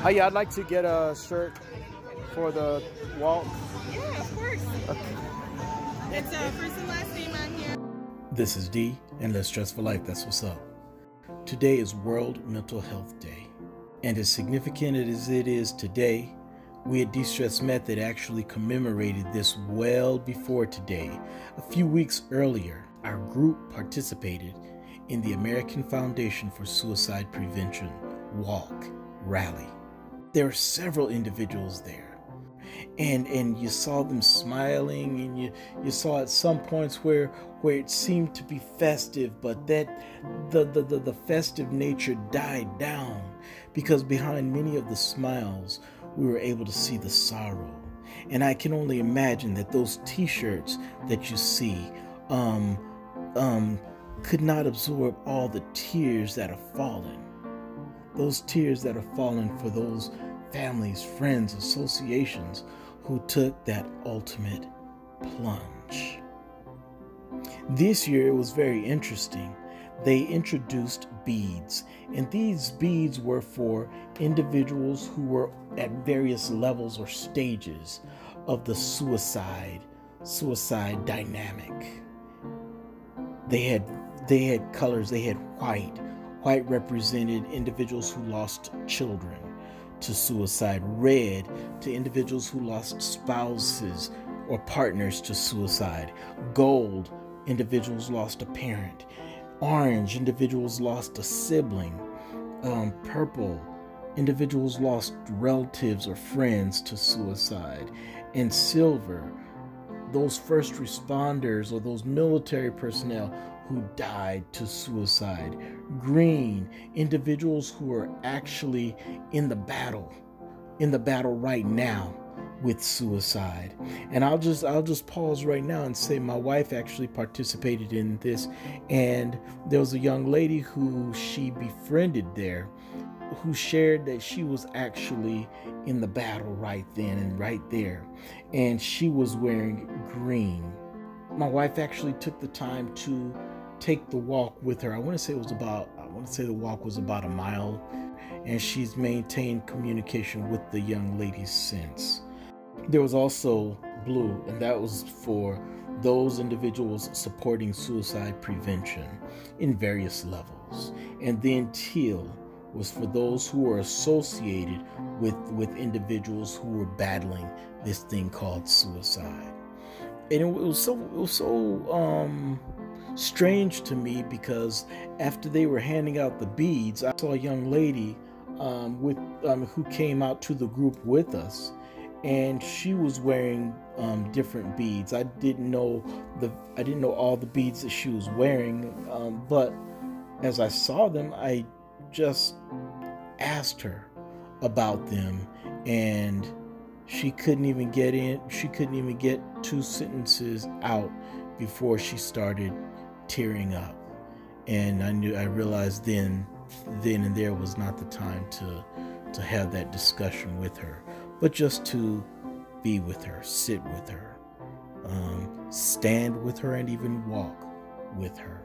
Hi, yeah, I'd like to get a shirt for the walk. Yeah, of course. It's first and last name on here. This is D, and Less Stress for Life. That's what's up. Today is World Mental Health Day. And as significant as it is today, we at De-Stress Method actually commemorated this well before today. A few weeks earlier, our group participated in the American Foundation for Suicide Prevention Walk Rally. There were several individuals there, and you saw them smiling, and you saw at some points where it seemed to be festive, but that the festive nature died down, because behind many of the smiles we were able to see the sorrow. And I can only imagine that those t-shirts that you see could not absorb all the tears that have fallen. Those tears that have fallen for those families, friends, associations who took that ultimate plunge. This year it was very interesting. They introduced beads, and these beads were for individuals who were at various levels or stages of the suicide dynamic. They had colors. They had white. White represented individuals who lost children to suicide. Red to individuals who lost spouses or partners to suicide. Gold, individuals lost a parent. Orange, individuals lost a sibling. Purple, individuals lost relatives or friends to suicide. And silver, those first responders or those military personnel who died to suicide. Green, individuals who are actually in the battle right now with suicide. And I'll just pause right now and say my wife actually participated in this, and there was a young lady who she befriended there who shared that she was actually in the battle right then and right there, and she was wearing green. My wife actually took the time to take the walk with her. I want to say the walk was about a mile, and she's maintained communication with the young lady since. There was also blue, and that was for those individuals supporting suicide prevention in various levels. And then teal was for those who were associated with individuals who were battling this thing called suicide. And it was so strange to me, because after they were handing out the beads, I saw a young lady who came out to the group with us, and she was wearing different beads. I didn't know all the beads that she was wearing, but as I saw them, I just asked her about them, and she couldn't even get two sentences out before she started tearing up. And I realized then and there was not the time to have that discussion with her, but just to be with her, sit with her, stand with her, and even walk with her.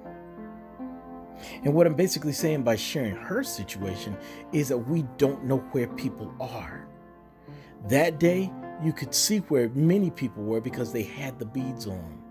And what I'm basically saying by sharing her situation is that we don't know where people are. That day, you could see where many people were because they had the beads on,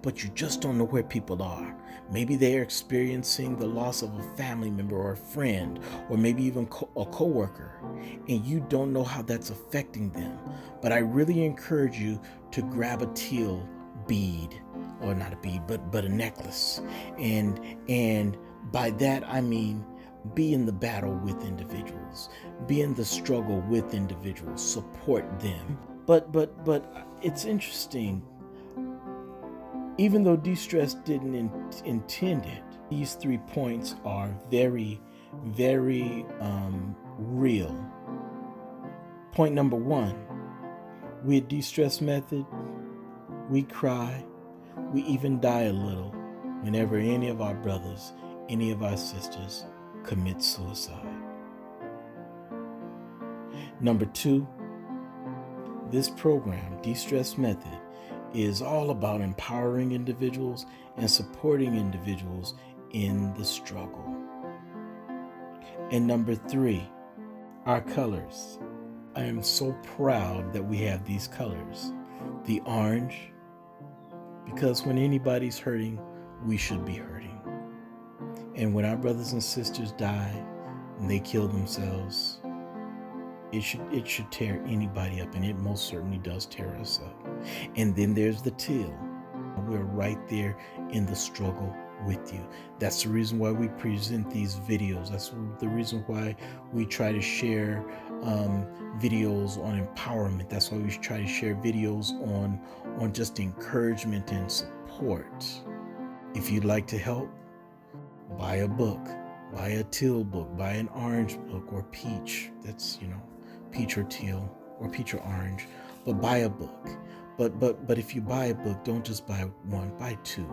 but you just don't know where people are. Maybe they're experiencing the loss of a family member or a friend, or maybe even a coworker, and you don't know how that's affecting them. But I really encourage you to grab a teal bead, or not a bead, but a necklace, and by that I mean be in the battle with individuals, be in the struggle with individuals, support them. But it's interesting. Even though de-stress didn't intend it, these 3 points are very, very real. Point number 1, we at De-Stress Method, we cry, we even die a little whenever any of our brothers, any of our sisters commit suicide. Number 2, this program, De-Stress Method, is all about empowering individuals and supporting individuals in the struggle. And number 3, our colors. I am so proud that we have these colors. The orange, because when anybody's hurting, we should be hurting. And when our brothers and sisters die and they kill themselves, it should tear anybody up, and it most certainly does tear us up. And then there's the teal. We're right there in the struggle with you. That's the reason why we present these videos. That's the reason why we try to share videos on empowerment. That's why we try to share videos on just encouragement and support. If you'd like to help, buy a book, buy a teal book, buy an orange book, or peach. That's, peach or teal, or peach or orange, but buy a book. But if you buy a book, don't just buy one, buy two.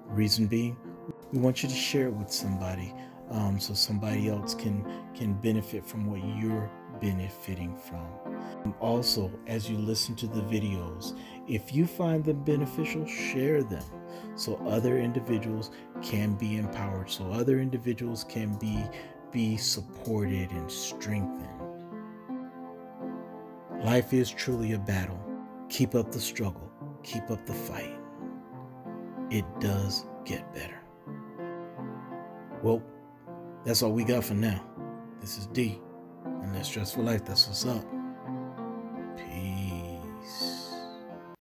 Reason being, we want you to share it with somebody, so somebody else can benefit from what you're benefiting from. Also, as you listen to the videos, if you find them beneficial, share them so other individuals can be empowered, so other individuals can be supported and strengthened. Life is truly a battle. Keep up the struggle. Keep up the fight. It does get better. Well, that's all we got for now. This is D, and Less Stress for Life. That's what's up.